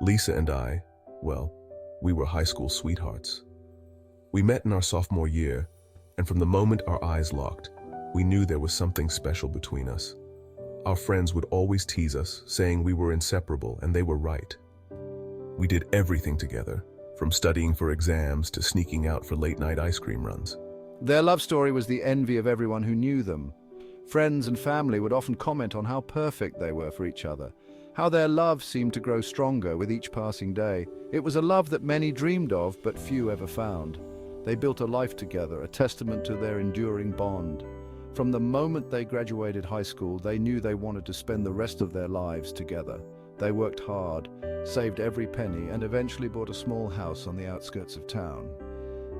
Lisa and I, well, we were high school sweethearts. We met in our sophomore year, and from the moment our eyes locked, we knew there was something special between us. Our friends would always tease us, saying we were inseparable, and they were right. We did everything together, from studying for exams to sneaking out for late-night ice cream runs. Their love story was the envy of everyone who knew them. Friends and family would often comment on how perfect they were for each other, how their love seemed to grow stronger with each passing day. It was a love that many dreamed of, but few ever found. They built a life together, a testament to their enduring bond. From the moment they graduated high school, they knew they wanted to spend the rest of their lives together. They worked hard, saved every penny, and eventually bought a small house on the outskirts of town.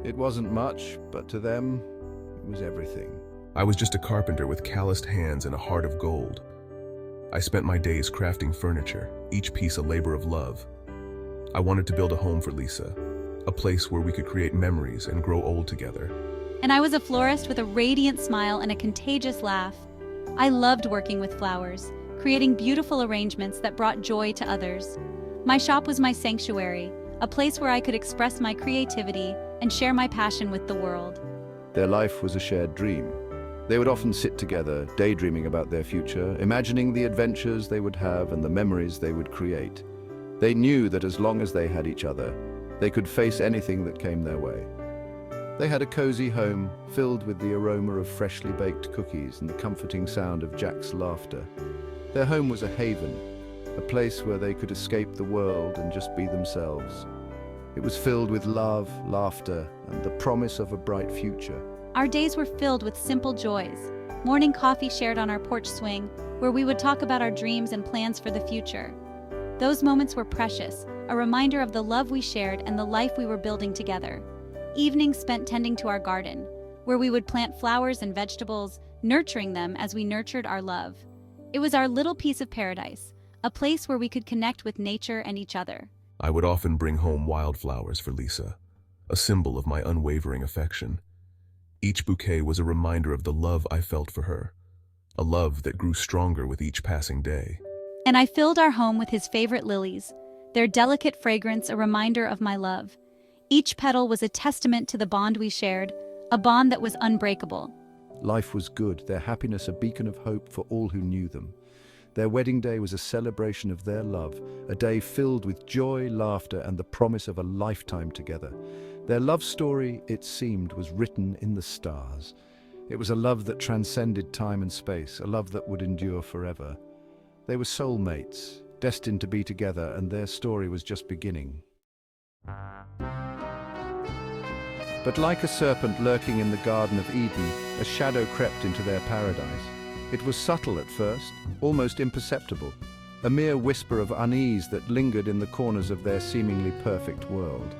It wasn't much, but to them, it was everything. I was just a carpenter with calloused hands and a heart of gold. I spent my days crafting furniture, each piece a labor of love. I wanted to build a home for Lisa, a place where we could create memories and grow old together. And I was a florist with a radiant smile and a contagious laugh. I loved working with flowers, creating beautiful arrangements that brought joy to others. My shop was my sanctuary, a place where I could express my creativity and share my passion with the world. Their life was a shared dream. They would often sit together, daydreaming about their future, imagining the adventures they would have and the memories they would create. They knew that as long as they had each other, they could face anything that came their way. They had a cozy home filled with the aroma of freshly baked cookies and the comforting sound of Jack's laughter. Their home was a haven, a place where they could escape the world and just be themselves. It was filled with love, laughter, and the promise of a bright future. Our days were filled with simple joys. Morning coffee shared on our porch swing, where we would talk about our dreams and plans for the future. Those moments were precious, a reminder of the love we shared and the life we were building together. Evenings spent tending to our garden, where we would plant flowers and vegetables, nurturing them as we nurtured our love. It was our little piece of paradise, a place where we could connect with nature and each other. I would often bring home wildflowers for Lisa, a symbol of my unwavering affection. Each bouquet was a reminder of the love I felt for her, a love that grew stronger with each passing day. And I filled our home with his favorite lilies, their delicate fragrance a reminder of my love. Each petal was a testament to the bond we shared, a bond that was unbreakable. Life was good, their happiness a beacon of hope for all who knew them. Their wedding day was a celebration of their love, a day filled with joy, laughter, and the promise of a lifetime together. Their love story, it seemed, was written in the stars. It was a love that transcended time and space, a love that would endure forever. They were soulmates, destined to be together, and their story was just beginning. But like a serpent lurking in the Garden of Eden, a shadow crept into their paradise. It was subtle at first, almost imperceptible, a mere whisper of unease that lingered in the corners of their seemingly perfect world.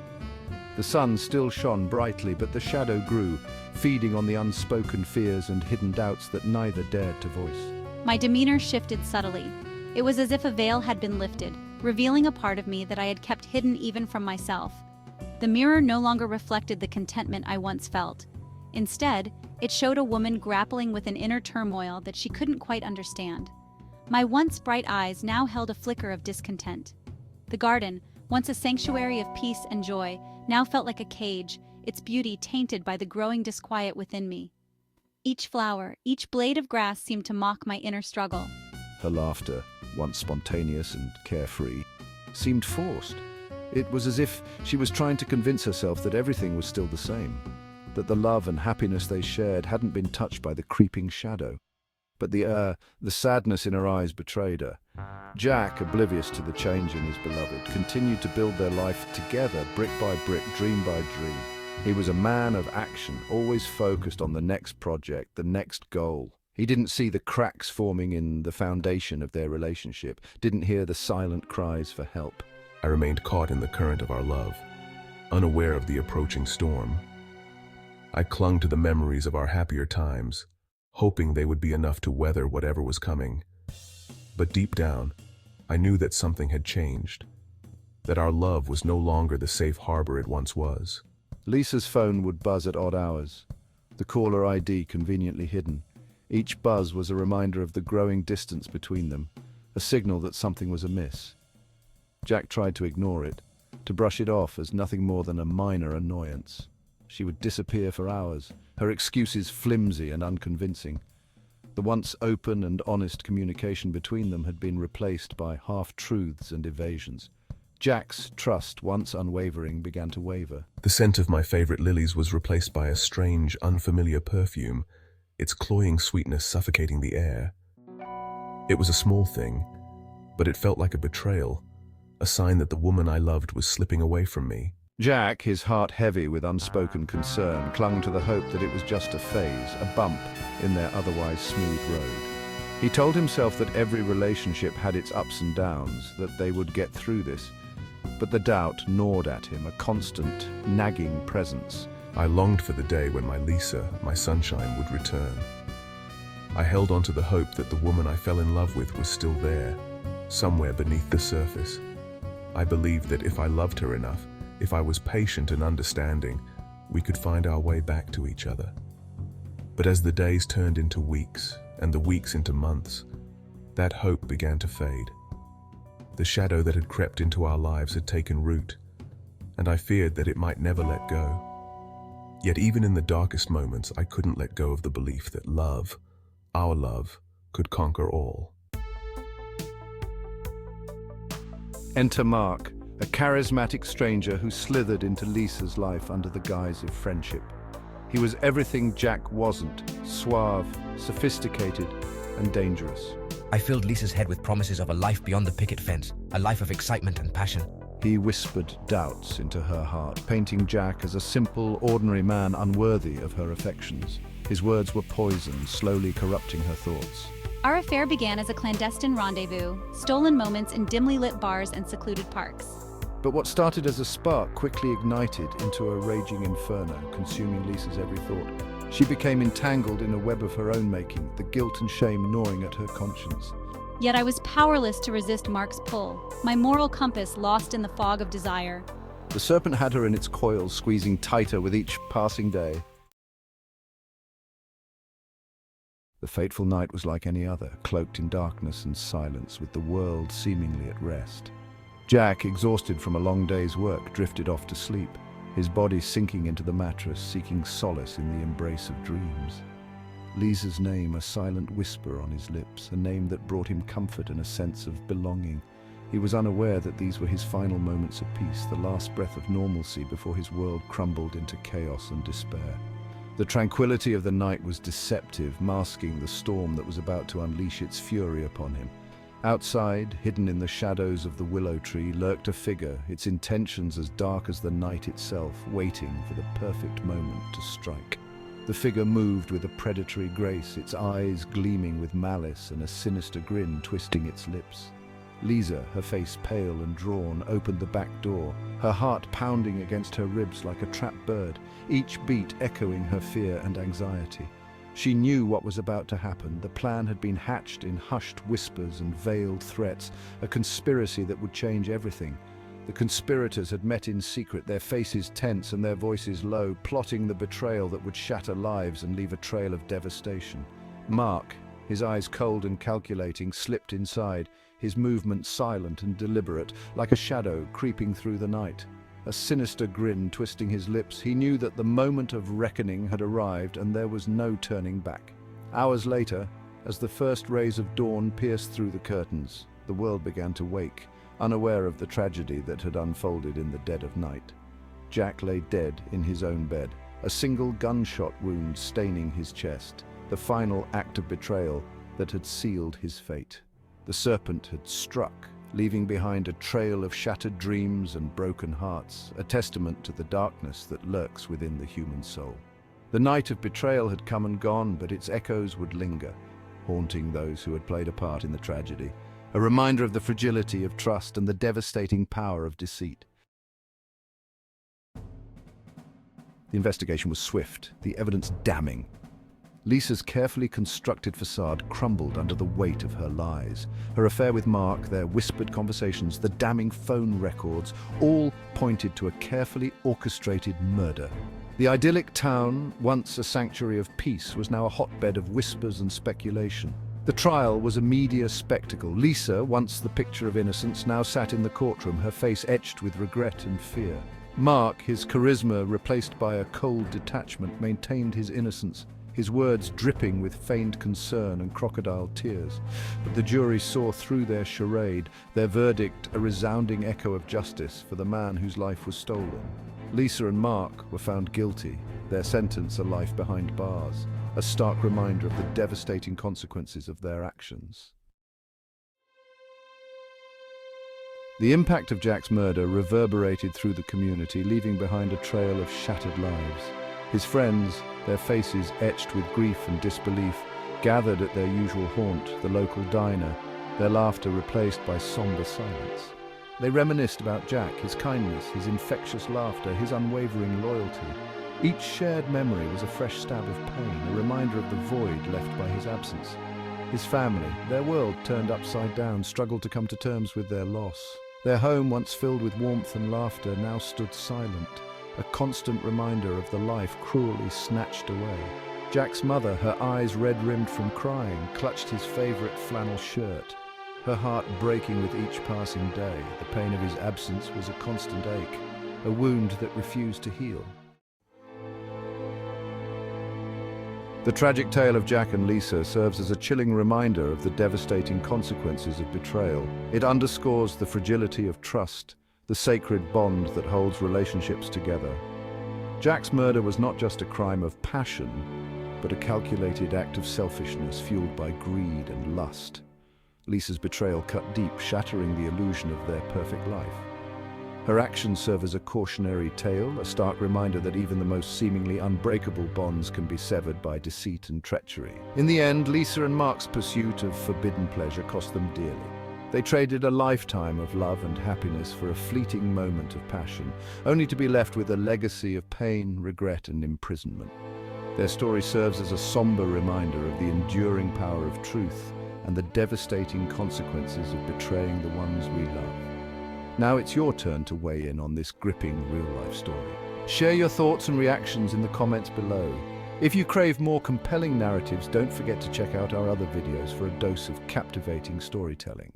The sun still shone brightly, but the shadow grew, feeding on the unspoken fears and hidden doubts that neither dared to voice. My demeanor shifted subtly. It was as if a veil had been lifted, revealing a part of me that I had kept hidden even from myself. The mirror no longer reflected the contentment I once felt. Instead, it showed a woman grappling with an inner turmoil that she couldn't quite understand. My once bright eyes now held a flicker of discontent. The garden, once a sanctuary of peace and joy, now felt like a cage, its beauty tainted by the growing disquiet within me. Each flower, each blade of grass seemed to mock my inner struggle. Her laughter, once spontaneous and carefree, seemed forced. It was as if she was trying to convince herself that everything was still the same, that the love and happiness they shared hadn't been touched by the creeping shadow. But the sadness in her eyes betrayed her. Jack, oblivious to the change in his beloved, continued to build their life together, brick by brick, dream by dream. He was a man of action, always focused on the next project, the next goal. He didn't see the cracks forming in the foundation of their relationship, didn't hear the silent cries for help. I remained caught in the current of our love, unaware of the approaching storm. I clung to the memories of our happier times, hoping they would be enough to weather whatever was coming. But deep down, I knew that something had changed, that our love was no longer the safe harbor it once was. Lisa's phone would buzz at odd hours, the caller ID conveniently hidden. Each buzz was a reminder of the growing distance between them, a signal that something was amiss. Jack tried to ignore it, to brush it off as nothing more than a minor annoyance. She would disappear for hours, her excuses flimsy and unconvincing. The once open and honest communication between them had been replaced by half-truths and evasions. Jack's trust, once unwavering, began to waver. The scent of my favorite lilies was replaced by a strange, unfamiliar perfume, its cloying sweetness suffocating the air. It was a small thing, but it felt like a betrayal, a sign that the woman I loved was slipping away from me. Jack, his heart heavy with unspoken concern, clung to the hope that it was just a phase, a bump in their otherwise smooth road. He told himself that every relationship had its ups and downs, that they would get through this. But the doubt gnawed at him, a constant, nagging presence. I longed for the day when my Lisa, my sunshine, would return. I held on to the hope that the woman I fell in love with was still there, somewhere beneath the surface. I believed that if I loved her enough, if I was patient and understanding, we could find our way back to each other. But as the days turned into weeks, and the weeks into months, that hope began to fade. The shadow that had crept into our lives had taken root, and I feared that it might never let go. Yet even in the darkest moments, I couldn't let go of the belief that love, our love, could conquer all. Enter Mark, a charismatic stranger who slithered into Lisa's life under the guise of friendship. He was everything Jack wasn't, suave, sophisticated, and dangerous. I filled Lisa's head with promises of a life beyond the picket fence, a life of excitement and passion. He whispered doubts into her heart, painting Jack as a simple, ordinary man unworthy of her affections. His words were poison, slowly corrupting her thoughts. Our affair began as a clandestine rendezvous, stolen moments in dimly lit bars and secluded parks. But what started as a spark quickly ignited into a raging inferno, consuming Lisa's every thought. She became entangled in a web of her own making, the guilt and shame gnawing at her conscience. Yet I was powerless to resist Mark's pull, my moral compass lost in the fog of desire. The serpent had her in its coils, squeezing tighter with each passing day. The fateful night was like any other, cloaked in darkness and silence, with the world seemingly at rest. Jack, exhausted from a long day's work, drifted off to sleep, his body sinking into the mattress, seeking solace in the embrace of dreams. Lisa's name, a silent whisper on his lips, a name that brought him comfort and a sense of belonging. He was unaware that these were his final moments of peace, the last breath of normalcy before his world crumbled into chaos and despair. The tranquility of the night was deceptive, masking the storm that was about to unleash its fury upon him. Outside, hidden in the shadows of the willow tree, lurked a figure, its intentions as dark as the night itself, waiting for the perfect moment to strike. The figure moved with a predatory grace, its eyes gleaming with malice and a sinister grin twisting its lips. Lisa, her face pale and drawn, opened the back door, her heart pounding against her ribs like a trapped bird, each beat echoing her fear and anxiety. She knew what was about to happen. The plan had been hatched in hushed whispers and veiled threats, a conspiracy that would change everything. The conspirators had met in secret, their faces tense and their voices low, plotting the betrayal that would shatter lives and leave a trail of devastation. Mark, his eyes cold and calculating, slipped inside, his movements silent and deliberate, like a shadow creeping through the night. A sinister grin twisting his lips, he knew that the moment of reckoning had arrived and there was no turning back. Hours later, as the first rays of dawn pierced through the curtains, the world began to wake, unaware of the tragedy that had unfolded in the dead of night. Jack lay dead in his own bed, a single gunshot wound staining his chest, the final act of betrayal that had sealed his fate. The serpent had struck, leaving behind a trail of shattered dreams and broken hearts, a testament to the darkness that lurks within the human soul. The night of betrayal had come and gone, but its echoes would linger, haunting those who had played a part in the tragedy, a reminder of the fragility of trust and the devastating power of deceit. The investigation was swift, the evidence damning. Lisa's carefully constructed facade crumbled under the weight of her lies. Her affair with Mark, their whispered conversations, the damning phone records, all pointed to a carefully orchestrated murder. The idyllic town, once a sanctuary of peace, was now a hotbed of whispers and speculation. The trial was a media spectacle. Lisa, once the picture of innocence, now sat in the courtroom, her face etched with regret and fear. Mark, his charisma replaced by a cold detachment, maintained his innocence, his words dripping with feigned concern and crocodile tears. But the jury saw through their charade, their verdict a resounding echo of justice for the man whose life was stolen. Lisa and Mark were found guilty, their sentence a life behind bars, a stark reminder of the devastating consequences of their actions. The impact of Jack's murder reverberated through the community, leaving behind a trail of shattered lives. His friends, their faces etched with grief and disbelief, gathered at their usual haunt, the local diner, their laughter replaced by somber silence. They reminisced about Jack, his kindness, his infectious laughter, his unwavering loyalty. Each shared memory was a fresh stab of pain, a reminder of the void left by his absence. His family, their world turned upside down, struggled to come to terms with their loss. Their home, once filled with warmth and laughter, now stood silent, a constant reminder of the life cruelly snatched away. Jack's mother, her eyes red-rimmed from crying, clutched his favorite flannel shirt, her heart breaking with each passing day. The pain of his absence was a constant ache, a wound that refused to heal. The tragic tale of Jack and Lisa serves as a chilling reminder of the devastating consequences of betrayal. It underscores the fragility of trust, the sacred bond that holds relationships together. Jack's murder was not just a crime of passion, but a calculated act of selfishness fueled by greed and lust. Lisa's betrayal cut deep, shattering the illusion of their perfect life. Her actions serve as a cautionary tale, a stark reminder that even the most seemingly unbreakable bonds can be severed by deceit and treachery. In the end, Lisa and Mark's pursuit of forbidden pleasure cost them dearly. They traded a lifetime of love and happiness for a fleeting moment of passion, only to be left with a legacy of pain, regret, and imprisonment. Their story serves as a somber reminder of the enduring power of truth and the devastating consequences of betraying the ones we love. Now it's your turn to weigh in on this gripping real-life story. Share your thoughts and reactions in the comments below. If you crave more compelling narratives, don't forget to check out our other videos for a dose of captivating storytelling.